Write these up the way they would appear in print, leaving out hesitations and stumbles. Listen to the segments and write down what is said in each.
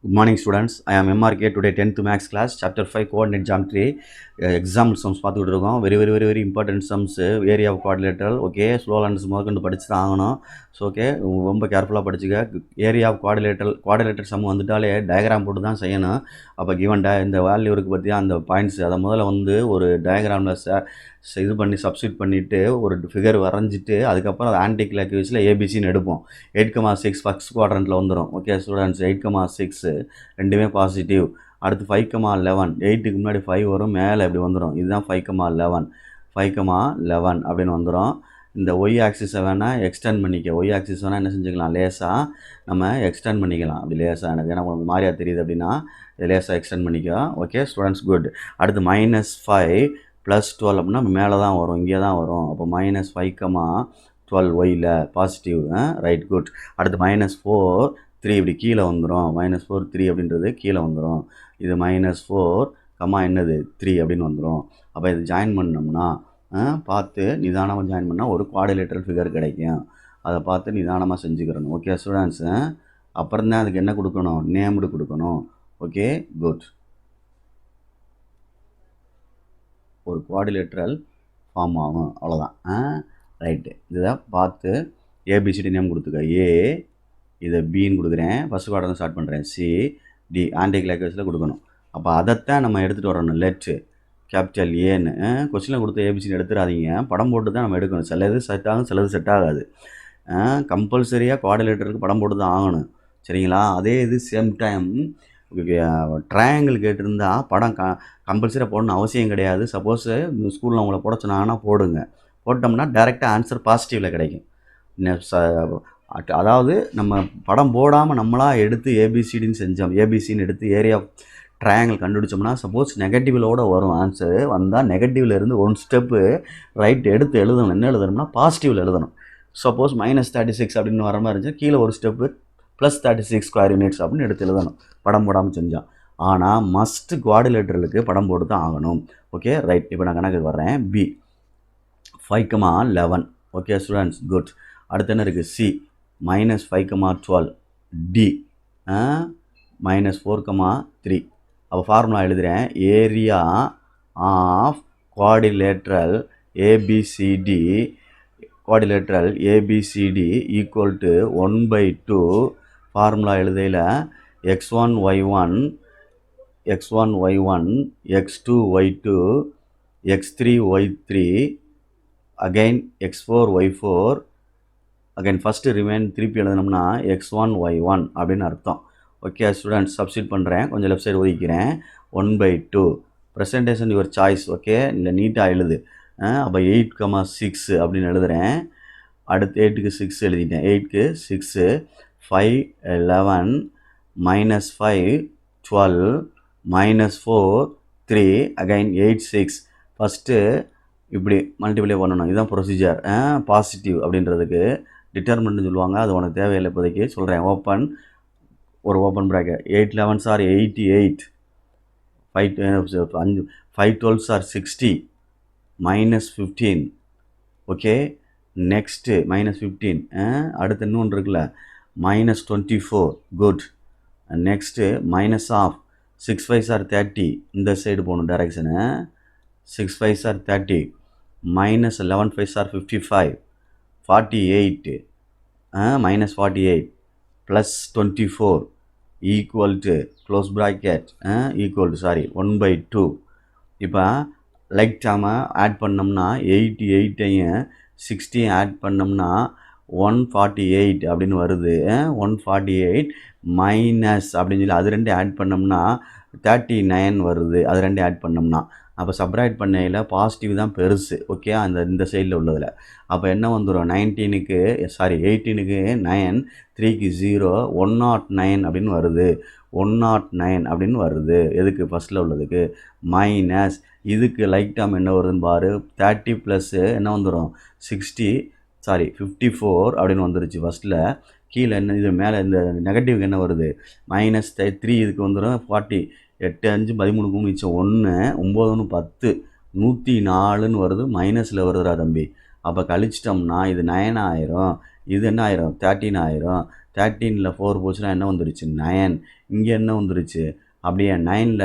Good morning students. I am MRK. Today 10th max class chapter 5 coordinate geometry exam sums பார்த்துக்கிட்டு இருக்கோம். Very important sums area of quadrilateral. Okay, slow learners முதற்கொண்டு படிச்சு தான் ஆகணும். So okay, ரொம்ப கேர்ஃபுல்லாக படிச்சுக்க. ஏரியா ஆஃப் குவாட்ரிலேட்டர் சம் வந்துட்டாலே டயக்ராம் போட்டு தான் செய்யணும். அப்போ கிவன் இந்த வேல்யூ இருக்குது பற்றியா அந்த பாயிண்ட்ஸ் அதை முதல்ல வந்து ஒரு டயக்ராமில் இது பண்ணி சப்ஸ்டியூட் பண்ணிவிட்டு ஒரு ஃபிகர் வரைஞ்சிட்டு அதுக்கப்புறம் அது ஆன்டி கிளாக்யூஸில் ஏபிசின்னு எடுப்போம். 8,6 ஃபஸ்ட் குவாட்ரண்ட்டில் வந்துடும். ஓகே ஸ்டூடெண்ட்ஸ், 8,6 ரெண்டுமே பாசிட்டிவ். அடுத்து 5,11 8க்கு முன்னாடி 5 வரும், மேலே இப்படி வந்துடும். இதுதான் 5,11 அப்படின்னு வந்துடும். இந்த ஒய் ஆக்சிஸை வேணால் எக்ஸ்டெண்ட் பண்ணிக்க. ஒய் ஆக்சிஸ் வேணால் என்ன செஞ்சுக்கலாம், லேசாக நம்ம எக்ஸ்டெண்ட் பண்ணிக்கலாம். அப்படி லேசாக எனக்கு ஏன்னா உங்களுக்கு மாதிரியாக தெரியுது அப்படின்னா லேசாக எக்ஸ்டெண்ட் பண்ணிக்கலாம். Okay students, good. அடுத்து -5 + 12 அப்படின்னா மேலே தான் வரும், இங்கே தான் வரும். அப்போ -5,12 ஒய்யில் பாசிட்டிவ். Right, good. அடுத்து -4 3 இப்படி கீழே வந்துடும். -4 3 அப்படின்றது கீழே வந்துடும். இது -4 என்னது 3 அப்படின்னு வந்துடும். அப்போ இது ஜாயின் பண்ணோம்னா பார்த்து நிதானமாக ஜாயின் பண்ணால் ஒரு குவாட்ரிலேட்டரல் ஃபிகர் கிடைக்கும். அதை பார்த்து நிதானமாக செஞ்சுக்கிறணும். ஓகே ஸ்டூடெண்ட்ஸு, அப்புறம் தான் அதுக்கு என்ன கொடுக்கணும், நேம்டு கொடுக்கணும். Okay, good. ஒரு குவாட்ரிலேட்டரல் ஃபார்ம் ஆகும், அவ்வளோதான். ரைட்டு, இதை பார்த்து ஏபிசிடி நேம் கொடுத்துக்க. ஏ, இதை பின்னு கொடுக்குறேன். ஃபஸ்ட் குவாட்ரண்ட் ஸ்டார்ட் பண்ணுறேன். சி, டி ஆன்டி கிளாக்வைஸில் கொடுக்கணும். அப்போ அதைத்தான் நம்ம எடுத்துகிட்டு வரணும். லெட்டு கேபிட்டல் ஏன்னு கொஸ்டினில் கொடுத்து ஏபிசின்னு எடுத்துடாதீங்க. படம் போட்டு தான் நம்ம எடுக்கணும். சிலது செட் ஆகும், சிலது செட் ஆகாது. கம்பல்சரியாக குவாட்ரிலேட்டருக்கு படம் போட்டு தான் ஆகணும். சரிங்களா? அதே இது சேம் டைம் ட்ரையாங்கிள் கேட்டிருந்தா படம் கம்பல்சரியாக போடணும்னு அவசியம் கிடையாது. சப்போஸ் ஸ்கூலில் உங்களை போட சொன்னாங்கன்னா போடுங்க. போட்டோம்னா டைரெக்டாக ஆன்சர் பாசிட்டிவில் கிடைக்கும். அதாவது நம்ம படம் போடாமல் நம்மளாக எடுத்து ஏபிசிடின்னு செஞ்சோம். ஏபிசின்னு எடுத்து ஏரியா ட்ரையாங்கிள் கண்டுபிடிச்சோம்னா சப்போஸ் நெகட்டிவ்லோடு வரும். ஆன்சர் வந்தால் நெகட்டிவில் இருந்து ஒன் ஸ்டெப்பு ரைட் எடுத்து எழுதணும். என்ன எழுதணும்னா பாசிட்டிவில் எழுதணும். சப்போஸ் -36 அப்படின்னு வர மாதிரி இருந்துச்சு, கீழே ஒரு ஸ்டெப்பு +36 ஸ்கொயர் யூனிட்ஸ் அப்படின்னு எடுத்து எழுதணும், படம் போடாமல் செஞ்சால். ஆனால் மஸ்ட் குவாட்ரிலேட்டரலுக்கு படம் போட்டு தான் ஆகணும். Okay right. இப்போ நான் கணக்கு வர்றேன். பி 5,11. Okay students, good. அடுத்து என்ன இருக்குது, சி -5,12. டி -4,3. அப்போ ஃபார்முலா எழுதுகிறேன். Area of quadrilateral ABCD equal to 1/2. Formula எழுதையில் x1 y1 x2 y2 x3 y3 again x4 y4 again first remain திருப்பி எழுதினோம்னா x1 y1 அப்படின்னு அர்த்தம். ஓகே ஸ்டூடெண்ட்ஸ், சப்ஸ்டியூட் பண்ணுறேன். கொஞ்சம் லெஃப்ட் சைடு ஒதுக்கிறேன். 1/2 ப்ரெசன்டேஷன் யுவர் சாய்ஸ். ஓகே, இல்லை நீட்டாக எழுது. அப்போ 8,6 அப்படின்னு எழுதுகிறேன். அடுத்து 8க்கு 6 எழுதிட்டேன். 8க்கு 6 5 11 -5 12 -4 3 அகைன் 8 6. ஃபஸ்ட்டு இப்படி மல்டிப்ளை பண்ணணும். இதுதான் ப்ரொசீஜர். பாசிட்டிவ் அப்படின்றதுக்கு டிட்டர்மெண்ட்னு சொல்லுவாங்க. அது உனக்கு தேவையில்லை இப்போதைக்கு சொல்கிறேன். ஒரு open bracket. 8 11s are 88. 5 12s are 60. -15. Okay, next -15. அடுத்து இன்னொன்று இருக்குல்ல, -24. குட். Next -6 5s are 30. இந்த சைடு போகணும் direction. 6 5s are 30. -11 5s are 55. 48. -48 +24 equal to close bracket equal to 1/2. இப்போ லைக் டைமை ஆட் பண்ணோம்னா 88ஐயும் 60 ஆட் பண்ணோம்னா 148 அப்படின்னு வருது. 148 மைனஸ் அப்படின்னு சொல்லி அது ரெண்டு ஆட் பண்ணோம்னா 39 வருது. அது ரெண்டு ஆட் பண்ணோம்னா அப்போ சப்ராக்ட் பண்ணையில் பாசிட்டிவ் தான் பெருசு. ஓகே, இந்த சைடில் உள்ளதில் அப்போ என்ன வந்துடும், 18க்கு 9 3க்கு 0 109 அப்படின்னு வருது. 109 அப்படின்னு வருது. எதுக்கு, ஃபஸ்ட்டில் உள்ளதுக்கு. மைனஸ் இதுக்கு லைக் டேர்ம் என்ன வருதுன்னு பாரு. 30 ப்ளஸ் என்ன வந்துடும் 54 அப்படின்னு வந்துருச்சு ஃபஸ்ட்டில். கீழே என்ன இது மேலே இந்த நெகட்டிவ்க்கு என்ன வருது -3. இதுக்கு வந்துடும் 40. 8 5 13 மிச்சம் 1 9 10 104 வருது. மைனஸில் வருதுடா தம்பி. அப்போ கழிச்சிட்டோம்னா இது 9 ஆயிரும். இது என்ன ஆயிரும் 13 ஆயிரும். 13ல் 4 போச்சுன்னா என்ன வந்துருச்சு 9. இங்கே என்ன வந்துருச்சு அப்படியே 9ல்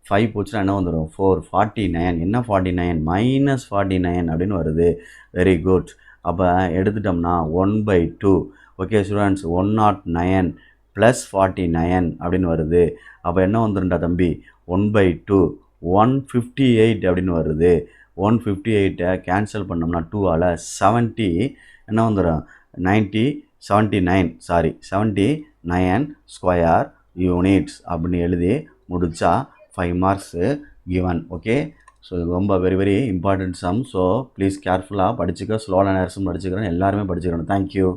5 போச்சுன்னா என்ன வந்துடும் 4 49. என்ன 49 -49 அப்படின்னு வருது. Very good. அப்போ எடுத்துட்டோம்னா 1/2. ஓகே ஸ்டூடெண்ட்ஸ் 109 + 49 அப்படின்னு வருது. அப்போ என்ன வந்துருண்டா தம்பி 1/2 158 அப்படின்னு வருது. 158 கேன்சல் பண்ணோம்னா 2ஆல் 70 என்ன வந்துடும் 79 ஸ்கொயர் யூனிட்ஸ் அப்படின்னு எழுதி முடித்தா 5 மார்க்ஸு கிவன். ஓகே, ஸோ இது ரொம்ப very very important sum. So please கேர்ஃபுல்லாக படிச்சுக்க, ஸ்லோவான நேரமும் படிச்சுக்கிறேன், எல்லாருமே படிச்சுக்கிறேன். தேங்க்யூ.